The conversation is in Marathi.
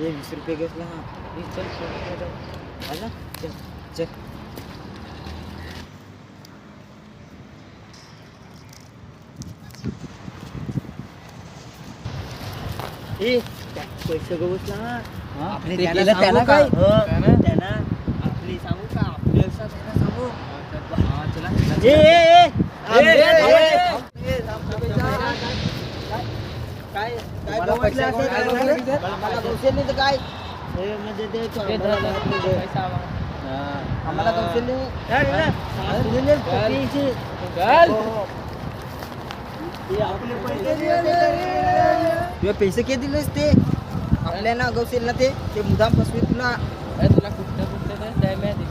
ये 20 रुपये घेतला हा. चल आला चल चल. ए पैसे गवसला आपले ते त्याला केलं सांगू त्याला काय? का? काय ना? त्याला आपली सांगू का आपल्या त्याला सांगू. हा चला ए ए ए काय काय गवसले असं मला गवसले नाही तर काय हे म्हणजे ते आम्हाला गवसले आपले पैसे किती दिलेस ते आपल्याला गवसेल ना ते मुदाम फसवे तुला तुला कुठं कुठं काय माहिती